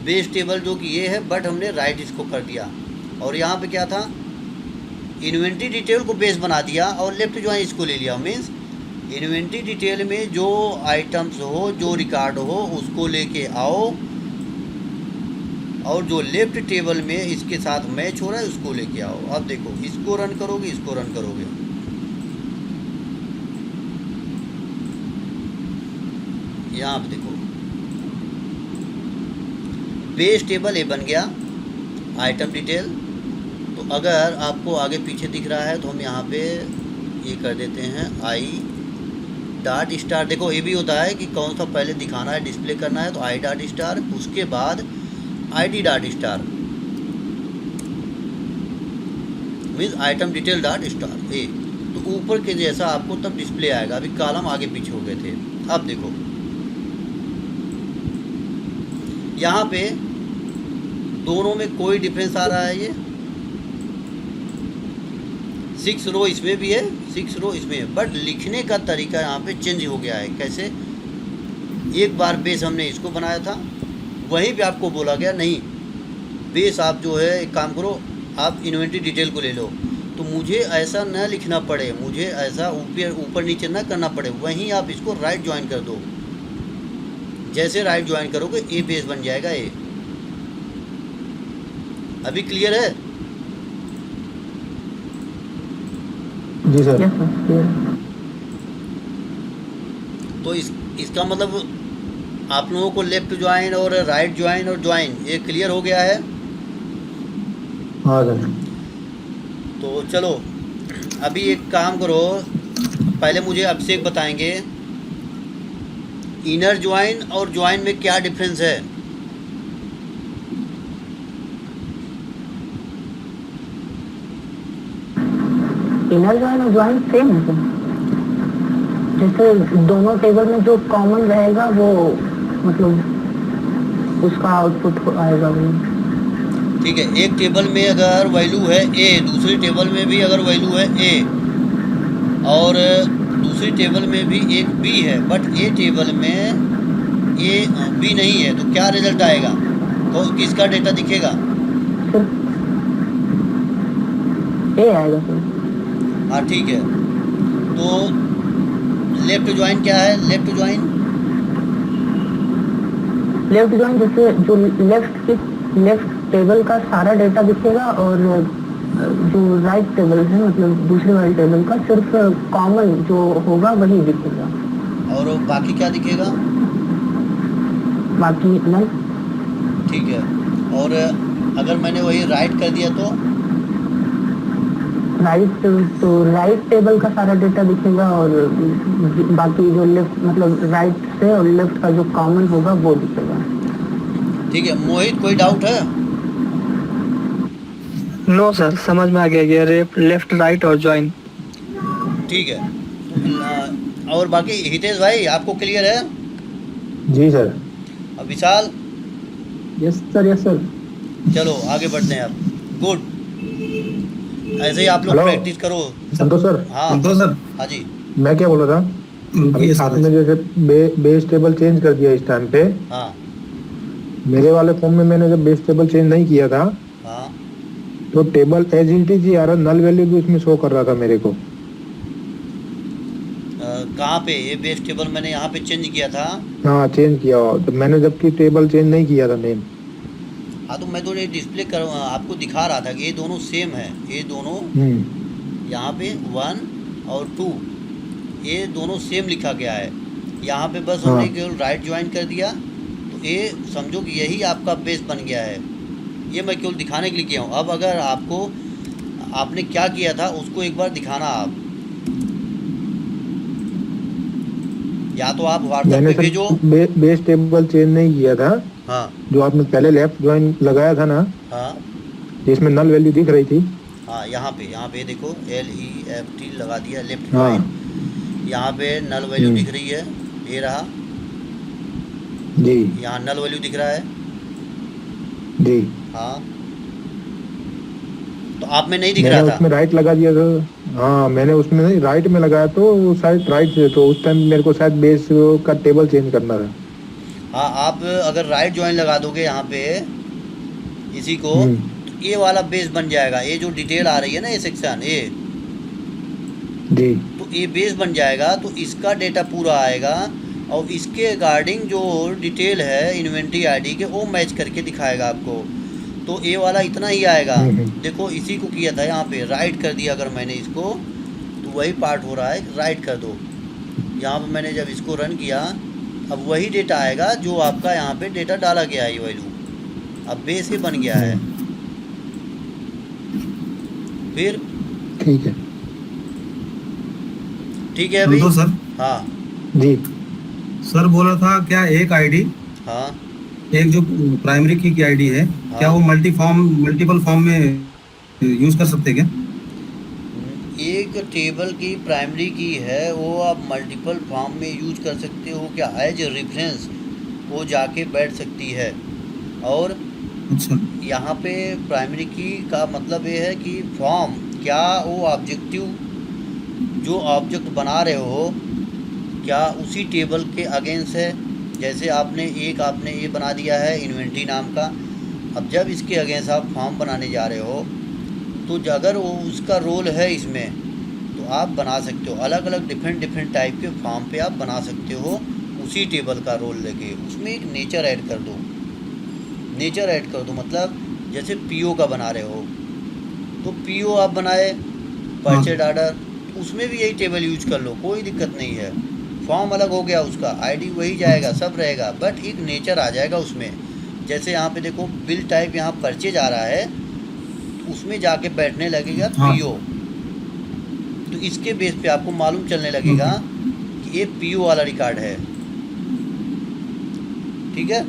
बेस टेबल जो कि ये है, बट हमने राइट इसको कर दिया। और यहाँ पे क्या था, इन्वेंट्री डिटेल को बेस बना दिया और लेफ्ट ज्वाइन इसको ले लिया। मीन्स इन्वेंट्री डिटेल में जो आइटम्स हो, जो रिकॉर्ड हो, उसको लेके आओ, और जो लेफ्ट टेबल में इसके साथ मैच हो रहा है उसको लेके आओ। अब देखो, इसको रन करोगे, इसको रन करोगे, यहाँ पे देखो बेस टेबल ये बन गया, आइटम डिटेल। तो अगर आपको आगे पीछे दिख रहा है तो हम यहाँ पे ये कर देते हैं आई डॉट स्टार। देखो ये भी होता है कि कौन सा पहले दिखाना है, डिस्प्ले करना है, तो आई डॉट स्टार, उसके बाद ID dot star, means item detail dot star A. तो ऊपर के जैसा आपको तब डिस्प्ले आएगा। अभी कॉलम आगे पीछे हो गए थे। अब देखो यहाँ पे दोनों में कोई डिफरेंस आ रहा है। ये 6 रो इसमें भी है, 6 रो इसमें है, बट लिखने का तरीका यहाँ पे चेंज हो गया है। कैसे? एक बार बेस हमने इसको बनाया था, वहीं पे आपको बोला गया नहीं बेस आप जो है एक काम करो, आप इन्वेंट्री डिटेल को ले लो। तो मुझे ऐसा न लिखना पड़े, मुझे ऐसा ऊपर नीचे न करना पड़े, वहीं आप इसको राइट ज्वाइन कर दो। जैसे राइट ज्वाइन करोगे ए बेस बन जाएगा ए। अभी क्लियर है? जी सर। तो इसका मतलब आप लोगों को लेफ्ट ज्वाइन और राइट ज्वाइन और ज्वाइन ये क्लियर हो गया है? हाँ सर। तो चलो अभी एक काम करो, पहले मुझे अभिषेक बताएंगे इनर ज्वाइन और ज्वाइन में क्या डिफरेंस है। इनर ज्वाइन और ज्वाइन सेम है सर। जैसे दोनों टेबल में जो कॉमन रहेगा वो मतलब उसका आउटपुट आएगा वो। ठीक है, एक टेबल में अगर वैल्यू है ए, दूसरी टेबल में भी अगर वैल्यू है ए, और दूसरी टेबल में भी एक बी है, बट ए टेबल में ए बी नहीं है, तो क्या रिजल्ट आएगा? तो किसका डेटा दिखेगा? ए आएगा सर। हाँ ठीक है। तो लेफ्ट ज्वाइन क्या है? लेफ्ट ज्वाइन जैसे जो लेफ्ट टेबल का सारा डेटा दिखेगा, और जो राइट टेबल है मतलब दूसरे वाले टेबल का सिर्फ कॉमन जो होगा वही दिखेगा। और बाकी क्या दिखेगा? बाकी नल। ठीक है। और अगर मैंने वही राइट कर दिया तो राइट टेबल का सारा डेटा दिखेगा, और बाकी जो लेफ्ट मतलब राइट से और लेफ्ट का जो कॉमन होगा वो दिखेगा। ठीक है। मोहित कोई डाउट है? नो सर, समझ में आ गया लेफ्ट राइट और ज्वाइन। ठीक है। और बाकी हितेश भाई आपको क्लियर है? जी सर। अब विशाल? Yes sir. चलो आगे बढ़ते हैं अब। गुड, ऐसे ही आप लोग हेलो। प्रैक्टिस करो। संतोष सर। हाँ तो सर हाँ जी। मैं क्या बोल रहा था, अभी ये आपने जैसे बेस टेबल चेंज कर दिया इस टाइम पे, हाँ मेरे वाले फॉर्म में मैंने जब बेस टेबल चेंज नहीं किया था हाँ। तो टेबल एज इट इज ही आ रहा, नल वैल्यू भी उसमें शो कर रहा था मेरे को। कहाँ पे? ये बेस टेबल मैंने यहाँ पे चेंज किया था। हाँ चेंज किया, तो मैंने जबकि टेबल चेंज नहीं किया था नेम। हाँ तो मैं तो ये डिस्प्ले कर आपको दिखा रहा था कि ये दोनों सेम है। ये दोनों यहाँ पे 1 और 2 ये दोनों सेम लिखा गया है। यहाँ पे बस हमने केवल राइट ज्वाइन कर दिया, तो ये समझो कि यही आपका बेस बन गया है। ये मैं केवल दिखाने के लिए किया हूँ। अब अगर आपने क्या किया था उसको एक बार दिखाना आप, या तो आप व्हाट्सएप पे भेजो। बेस टेबल चेंज नहीं किया था। हाँ जो आपने पहले लेफ्ट ज्वाइन लगाया था ना, हाँ जिसमें नल वैल्यू दिख रही थी। हाँ, यहाँ पे देखो LEFT लगा दिया लेफ्ट हाँ। ज्वाइन। यहाँ पे नल वैल्यू दिख रही है, ये रहा जी। यहाँ नल वैल्यू दिख रहा है। जी हाँ तो आप में नहीं दिख मैंने रहा था? उसमें राइट लगा दिया था। हाँ मैंने उसमें नहीं, राइट में लगाया, तो वो शायद राइट से, तो उस टाइम मेरे को शायद बेस का टेबल चेंज करना था। हाँ, आप अगर राइट ज्वाइन लगा दोगे यहाँ पे इसी को, तो ये वाला बेस बन जाएगा। ये जो डिटेल आ रही है ना, ये सेक्शन, ये जी तो ये बेस बन जाएगा, तो इसका डेटा पूरा आएगा और इसके रिगार्डिंग जो डिटेल है इन्वेंट्री आईडी के वो मैच करके दिखाएगा आपको। तो ये वाला इतना ही आएगा। देखो इसी को किया था यहाँ पे, राइट कर दिया अगर मैंने इसको तो वही पार्ट हो रहा है, राइट कर दो। यहाँ पे मैंने जब इसको रन किया अब वही डेटा आएगा जो आपका यहाँ पे डेटा डाला गया है, ये वैल्यू अब बेस ही बन गया है। फिर ठीक है ठीक है अभी। तो सर हाँ जी। सर बोला था क्या एक आईडी, हाँ एक जो प्राइमरी की आईडी है, क्या वो मल्टीपल फॉर्म में यूज कर सकते हैं क्या? एक टेबल की प्राइमरी की है वो आप मल्टीपल फॉर्म में यूज कर सकते हो क्या? एज रेफरेंस वो जाके बैठ सकती है। और अच्छा यहाँ पे प्राइमरी की का मतलब ये है कि फॉर्म क्या वो ऑब्जेक्टिव जो ऑब्जेक्ट बना रहे हो क्या उसी टेबल के अगेंस्ट है। जैसे आपने ये बना दिया है इन्वेंट्री नाम का, अब जब इसके अगेंस्ट आप फॉर्म बनाने जा रहे हो तो अगर वो उसका रोल है इसमें तो आप बना सकते हो। अलग अलग डिफरेंट टाइप के फॉर्म पे आप बना सकते हो उसी टेबल का रोल लेके। उसमें एक नेचर ऐड कर दो, नेचर ऐड कर दो मतलब जैसे पीओ का बना रहे हो तो पीओ आप बनाए परचेज ऑर्डर, उसमें भी यही टेबल यूज कर लो, कोई दिक्कत नहीं है। फॉर्म अलग हो गया, उसका आईडी वही जाएगा, सब रहेगा, बट एक नेचर आ जाएगा उसमें। जैसे यहाँ पे देखो बिल टाइप यहाँ परचेज आ रहा है, उसमें जाके बैठने लगेगा पीओ। तो इसके बेस पे आपको मालूम चलने लगेगा कि ये पीओ वाला रिकॉर्ड है। ठीक है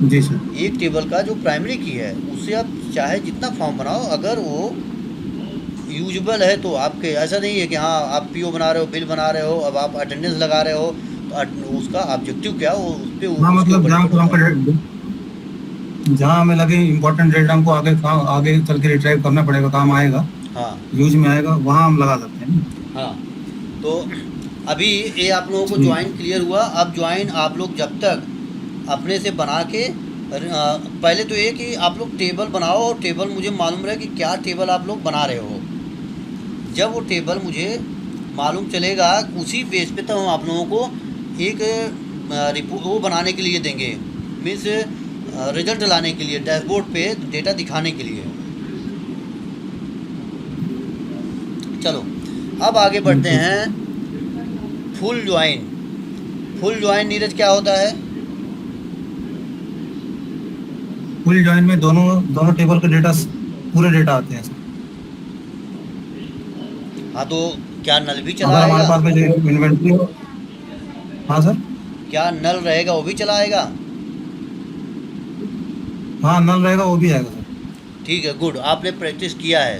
जी सर। एक टेबल का जो प्राइमरी की है उससे आप चाहे जितना फॉर्म बनाओ, अगर वो यूजेबल है तो आपके ऐसा नहीं है कि हाँ आप पीओ बना रहे हो, बिल बना रहे हो, अब आप अटेंडेंस लगा रहे हो तो उसका ऑब्जेक्टिव क्या हो उस पे हाँ मतलब जहाँ हमें लगे इम्पोर्टेंट डेटा हमको आगे चल के रिट्राइव करना पड़ेगा, काम आएगा, हाँ यूज में आएगा, वहाँ हम लगा सकते हैं। हाँ। तो अभी ये आप लोगों को ज्वाइन क्लियर हुआ। अब ज्वाइन आप लोग जब तक अपने से बना के पहले तो ये कि आप लोग टेबल बनाओ और टेबल मुझे मालूम रहे कि क्या टेबल आप लोग बना रहे हो। जब वो टेबल मुझे मालूम चलेगा उसी बेस पे तो हम आप लोगों को एक रिपोर्ट वो बनाने के लिए देंगे, मीन्स रिजल्ट लाने के लिए, डैशबोर्ड पे डेटा दिखाने के लिए। चलो अब आगे बढ़ते हैं। Full join. Full join Neeraj क्या होता है? फुल ज्वाइन में दोनों टेबल के डेटा पूरे डेटा आते हैं। हाँ तो क्या नल भी अगर हमारे चलाएगा? पास में जो इन्वेंट्री हो, हाँ सर, क्या नल रहेगा वो भी चलाएगा? हाँ नल रहेगा वो भी आएगा सर। ठीक है, गुड, आपने प्रैक्टिस किया है।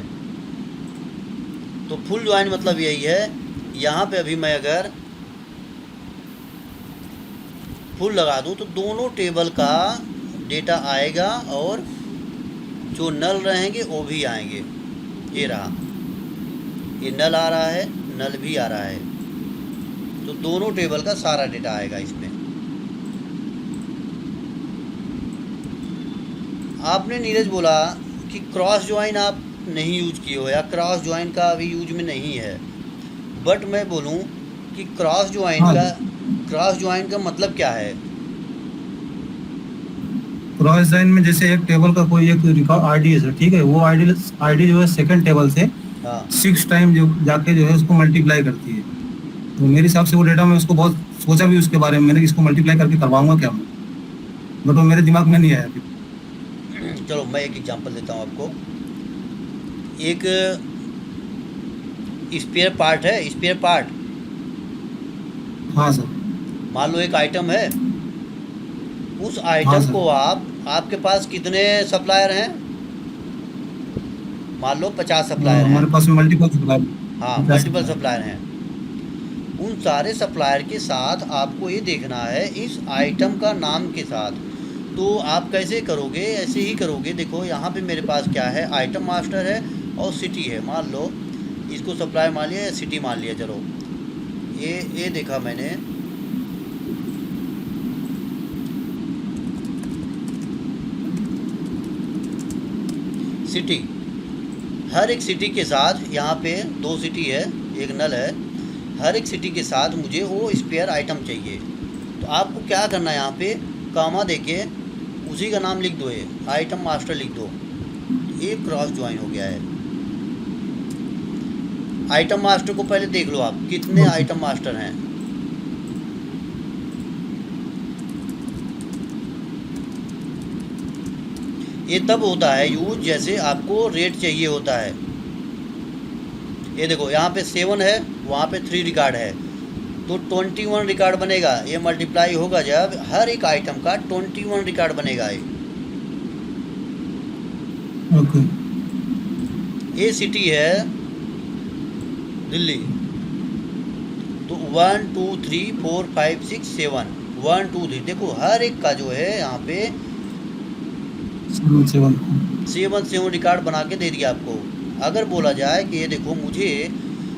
तो फुल ज्वाइन मतलब यही है। यहाँ पे अभी मैं अगर फुल लगा दूँ तो दोनों टेबल का डेटा आएगा और जो नल रहेंगे वो भी आएंगे। ये रहा, ये नल आ रहा है, नल भी आ रहा है, तो दोनों टेबल का सारा डेटा आएगा इसमें। आपने नीरज बोला कि क्रॉस ज्वाइन आप नहीं यूज किए हो या क्रॉस ज्वाइन का अभी यूज में नहीं है, बट मैं बोलूं कि क्रॉस ज्वाइन का मतलब क्या है? क्रॉस ज्वाइन में जैसे एक टेबल का कोई एक रिकॉर्ड आईडी है सर, ठीक है, वो आईडी जो है सेकंड टेबल से हाँ 6 टाइम जो जाके जो है उसको मल्टीप्लाई करती है। तो मेरे हिसाब से वो डेटा मैं उसको बहुत सोचा भी उसके बारे में मैंने कि इसको मल्टीप्लाई करके करवाऊंगा क्या मैं, बट वो मेरे दिमाग में नहीं आया अभी। चलो मैं एक एग्जांपल देता हूँ आपको। एक स्पेयर पार्ट है, स्पेयर पार्ट हाँ सर। मान लो एक आइटम है, उस हाँ आइटम सर। को आपके पास कितने सप्लायर हैं? मान लो 50 सप्लायर हमारे हैं। पास में मल्टीपल सप्लायर, हाँ मल्टीपल सप्लायर हैं। उन सारे सप्लायर के साथ आपको ये देखना है इस आइटम का नाम के साथ। तो आप कैसे करोगे? ऐसे ही करोगे। देखो यहाँ पे मेरे पास क्या है, आइटम मास्टर है और सिटी है। मान लो इसको सप्लायर मान लिया या सिटी मान लिया। चलो ये देखा मैंने, सिटी हर एक सिटी के साथ, यहाँ पे 2 सिटी है, एक नल है, हर एक सिटी के साथ मुझे वो स्पेयर आइटम चाहिए। तो आपको क्या करना है, यहाँ पे कामा देके उसी का नाम लिख दो, ये आइटम मास्टर लिख दो, ये क्रॉस ज्वाइन हो गया है। आइटम मास्टर को पहले देख लो आप, कितने आइटम मास्टर हैं। ये तब होता है यूज जैसे आपको रेट चाहिए होता है। ये देखो यहाँ पे 7 है, वहाँ पे 3 रिकॉर्ड है, तो 21 रिकॉर्ड बनेगा। ये मल्टीप्लाई होगा जब हर एक आइटम का 21 रिकॉर्ड बनेगा। ओके। ये सिटी है दिल्ली, तो 1 2 3 4 5 6 7 1 2 3 देखो हर एक का जो है यहाँ पे 7 रिकॉर्ड बना के दे दिया आपको। अगर बोला जाए कि ये देखो मुझे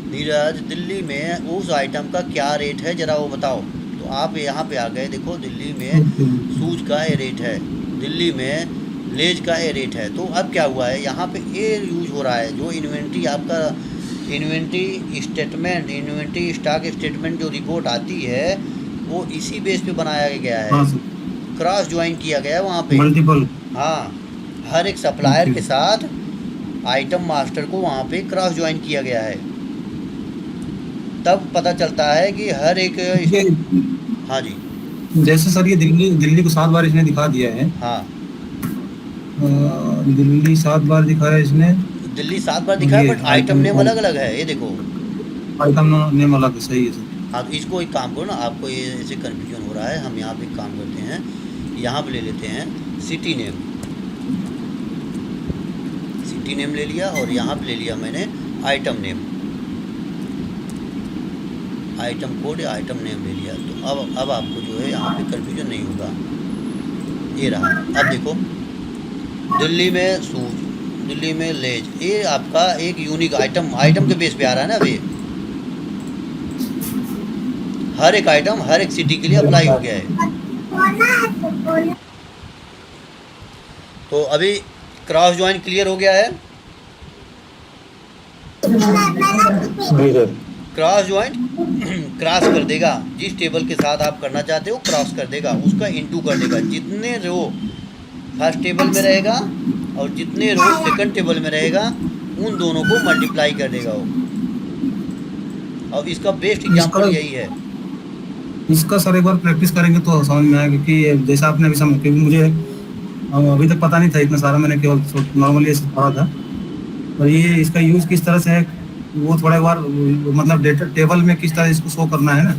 नीरज दिल्ली में उस आइटम का क्या रेट है ज़रा वो बताओ, तो आप यहाँ पे आ गए, देखो दिल्ली में शूज का ये रेट है, दिल्ली में लेज का ये रेट है। तो अब क्या हुआ है, यहाँ पे ये यूज हो रहा है, जो इन्वेंट्री आपका inventory statement, inventory stock statement जो रिपोर्ट आती है वो इसी बेस पे बनाया गया है। हाँ क्रॉस ज्वाइन किया गया है वहाँ पे। मल्टीपल। हाँ, हर एक सप्लायर के साथ आइटम मास्टर को वहाँ पे क्रॉस ज्वाइन किया गया है, तब पता चलता है कि हर एक। हाँ जी, जैसे सर ये दिल्ली को 7 बार इसने दिखा दिया है। हाँ दिल्ली 7 बार दिखाया इसने, दिल्ली 7 बार दिखाया, बट आइटम नेम अलग अलग है। ये देखो आइटम नेम अलग है, सही है सर। हाँ, तो इसको एक काम करो ना, आपको ये ऐसे कन्फ्यूजन हो रहा है, हम यहाँ पे एक काम करते हैं, यहाँ पे ले लेते हैं सिटी नेम, सिटी नेम ले लिया, और यहाँ पे ले लिया मैंने आइटम नेम, आइटम कोड या आइटम नेम ले लिया। तो अब आपको जो है यहाँ पे कन्फ्यूजन नहीं होगा। ये रहा, अब देखो दिल्ली में शूज, दिल्ली में लेज, ये आपका एक यूनिक आइटम के बेस पे आ रहा है ना। अभी हर एक आइटम हर एक सिटी के लिए अप्लाई हो गया है। तो अभी क्रॉस ज्वाइन क्लियर हो गया है। क्रॉस ज्वाइन क्रॉस कर देगा, जिस टेबल के साथ आप करना चाहते हो क्रॉस कर देगा, उसका इनटू कर देगा। जितने रो फर्स्ट टेबल में रहेगा और जितने रो सेकंड टेबल में रहेगा उन दोनों को मल्टीप्लाई कर देगा वो। और इसका बेस्ट एग्जांपल यही है। इसका सर एक बार प्रैक्टिस करेंगे तो समझ में आएगा, क्योंकि जैसा आपने अभी समझ, क्योंकि मुझे अभी तक पता नहीं था इतना सारा, मैंने केवल नॉर्मली ऐसे पढ़ा था। और ये इसका यूज किस तरह से है वो थोड़ा एक बार मतलब डेटा टेबल में किस तरह इसको शो करना है ना,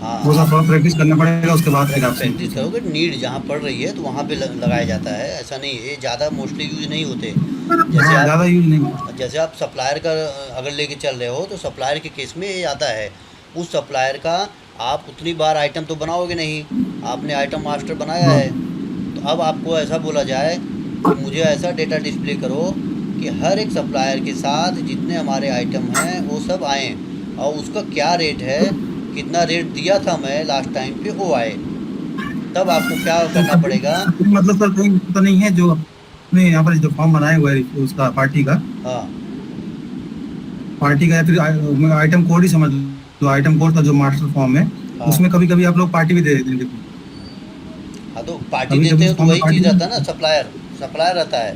हाँ, वो सब थोड़ा प्रैक्टिस करना पड़ेगा, उसके बाद फिर आप प्रैक्टिस करोगे। नीड जहाँ पड़ रही है तो वहाँ पे लगाया जाता है, ऐसा नहीं है। ज़्यादा मोस्टली यूज नहीं होते। जैसे आप ज़्यादा यूज नहीं। जैसे आप सप्लायर का अगर लेके चल रहे हो तो सप्लायर के केस में ये आता है, उस सप्लायर का आप उतनी बार आइटम तो बनाओगे नहीं, आपने आइटम मास्टर बनाया है। तो अब आपको ऐसा बोला जाए कि मुझे ऐसा डेटा डिस्प्ले करो कि हर एक सप्लायर के साथ जितने हमारे आइटम हैं वो सब आएँ, और उसका क्या रेट है, कितना रेट दिया था मैं लास्ट टाइम पे, वो आए। तब आपको क्या करना पड़ेगा, मतलब सर कहीं तो नहीं है जो अपने यहाँ पर जो फॉर्म बनाए हुए है उसका पार्टी का, हाँ पार्टी का या फिर आइटम कोड ही समझ लो, आइटम कोड का जो मास्टर फॉर्म है, हाँ। उसमें कभी कभी आप लोग पार्टी भी दे देते हैं। हाँ, तो पार्टी देते हो तो वही चीज़ रहता है ना, सप्लायर रहता है।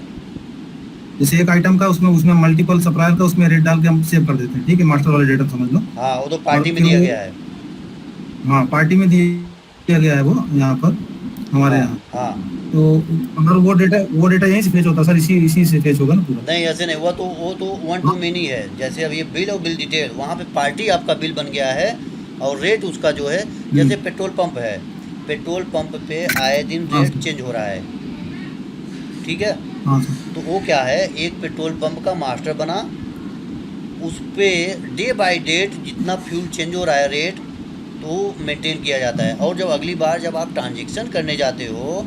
जैसे एक आइटम का उसमें मल्टीपल सप्लायर का उसमें रेट डाल के हम सेव कर देते हैं, ठीक है, मास्टर वाला डेटा समझ लो। हाँ, वो तो पार्टी में दिया गया है। हाँ, पार्टी में दिया गया है वो यहाँ पर हमारे यहाँ। हाँ, तो अगर वो डेटा यहीं से फेच होता है सर, इसी से फेच होगा ना पूरा? नहीं ऐसे नहीं, वो तो 1 to many है। जैसे अब ये बिल और बिल डिटेल, वहाँ पे पार्टी आपका बिल बन गया है और रेट उसका जो है, जैसे पेट्रोल पंप है, पेट्रोल पंप पे आए दिन रेट चेंज हो रहा है, ठीक है। हाँ सर। तो वो क्या है, एक पेट्रोल पंप का मास्टर बना, उस पर डे बाय डेट जितना फ्यूल चेंज हो रहा है रेट तो मेंटेन किया जाता है। और जब अगली बार जब आप ट्रांजैक्शन करने जाते हो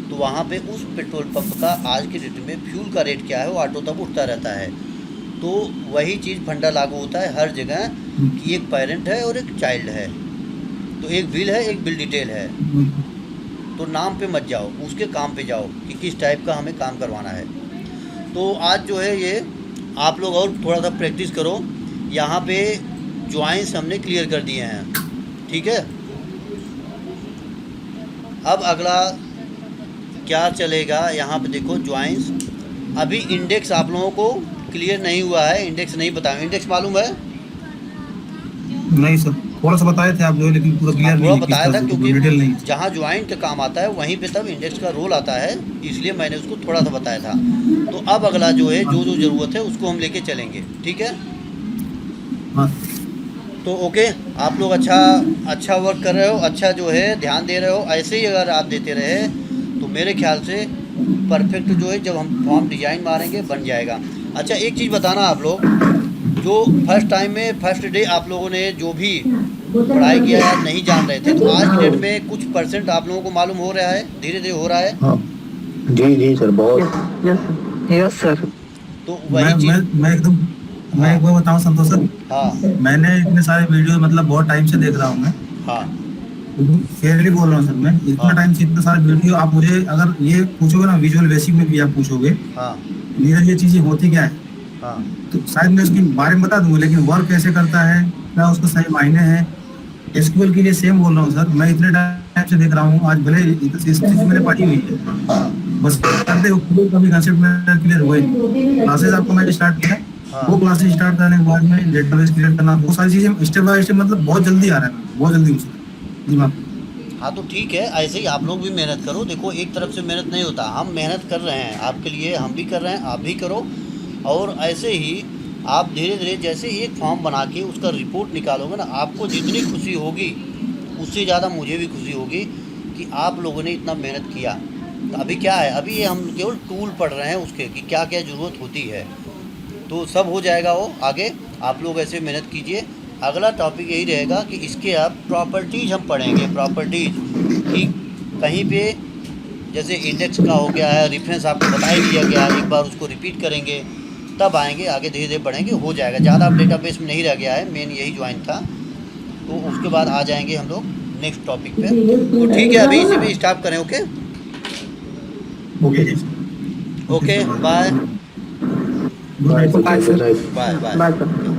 तो वहाँ पे उस पेट्रोल पंप का आज के डेट में फ्यूल का रेट क्या है वो ऑटो तब उठता रहता है। तो वही चीज़ फंडा लागू होता है हर जगह कि एक पेरेंट है और एक चाइल्ड है, तो एक बिल है एक बिल डिटेल है। तो नाम पे मत जाओ, उसके काम पे जाओ कि किस टाइप का हमें काम करवाना है। तो आज जो है ये आप लोग और थोड़ा सा प्रैक्टिस करो। यहाँ पे जॉइंट्स हमने क्लियर कर दिए हैं, ठीक है। अब अगला क्या चलेगा, यहाँ पे देखो जॉइंट्स। अभी इंडेक्स आप लोगों को क्लियर नहीं हुआ है, इंडेक्स नहीं बताया। इंडेक्स मालूम है? नहीं सर, थोड़ा सा बताए थे आप जो, लेकिन पूरा क्लियर थोड़ा नहीं है किस बताया तरह था, से, क्योंकि डिटेल नहीं। जहाँ ज्वाइंट का काम आता है वहीं पे तब इंडेक्स का रोल आता है, इसलिए मैंने उसको थोड़ा सा बताया था। तो अब अगला जो है, जो जो ज़रूरत है उसको हम लेके चलेंगे, ठीक है। हाँ तो ओके, आप लोग अच्छा वर्क कर रहे हो, अच्छा जो है ध्यान दे रहे हो। ऐसे ही अगर आप देते रहे तो मेरे ख्याल से परफेक्ट जो है, जब हम फॉर्म डिज़ाइन मारेंगे बन जाएगा। अच्छा, एक चीज़ बताना आप लोग, जो फर्स्ट टाइम में फर्स्ट डे आप लोगों ने जो भी पढ़ाई किया या नहीं जान रहे थे, तो आज की डेट में कुछ परसेंट आप लोगों को मालूम हो रहा है, धीरे धीरे हो रहा है। हाँ जी जी सर, बहुत। Yes sir. तो वही चीज़। मैं एकदम, मैं एक बार बताऊं संतोष सर, हाँ मैंने इतने सारे वीडियो मतलब बहुत टाइम से देख रहा हूँ मैं, हाँ फेयरली बोल रहा हूँ सर, मैं इतना हाँ। टाइम से इतने सारे वीडियो आप मुझे अगर ये पूछोगे ना, विजुअल बेसिक में भी आप पूछोगे हाँ नीरज ये चीजें होती क्या है, हाँ तो शायद मैं उसके बारे में बता दूंगा, लेकिन वर्क कैसे करता है, क्या उसका सही मायने है। एसक्यूएल के लिए सेम बोल रहा हूँ सर, मैं इतने टाइम से देख रहा हूँ, आज भले इस चीज मैंने पढ़ी हुई है, बस करते हो कभी कंसेप्ट में क्लियर हुए। क्लासेस आपको मैंने स्टार्ट किया, वो क्लासेस स्टार्ट करने के बाद में डेटाबेस क्रिएट करना, वो सारी चीजें स्टेप बाय स्टेप, मतलब बहुत जल्दी आ रहा है, बहुत जल्दी उसमें दिमाग। हाँ, तो ठीक है, ऐसे ही आप लोग भी मेहनत करो। देखो, एक तरफ से मेहनत नहीं होता, हम मेहनत कर रहे हैं आपके लिए, हम भी कर रहे हैं, आप भी करो। और ऐसे ही आप धीरे धीरे जैसे एक फॉर्म बना के उसका रिपोर्ट निकालोगे ना, आपको जितनी खुशी होगी उससे ज़्यादा मुझे भी खुशी होगी कि आप लोगों ने इतना मेहनत किया। तो अभी क्या है, अभी ये हम केवल टूल पढ़ रहे हैं उसके कि क्या क्या ज़रूरत होती है, तो सब हो जाएगा वो आगे। आप लोग ऐसे मेहनत कीजिए। अगला टॉपिक यही रहेगा कि इसके आप प्रॉपर्टीज़ हम पढ़ेंगे। प्रॉपर्टीज़ कि कहीं पे जैसे इंडेक्स का हो गया है, रेफरेंस आपको बता ही दिया गया है, एक बार उसको रिपीट करेंगे, तब आएंगे आगे, धीरे धीरे बढ़ेंगे, हो जाएगा। ज़्यादा अब डेटाबेस में नहीं रह गया है, मेन यही ज्वाइन था। तो उसके बाद आ जाएंगे हम लोग नेक्स्ट टॉपिक पे। तो ठीक है, अभी इसी में स्टॉप करें। ओके ओके जी, okay, bye good night. Nice. Bye bye. बात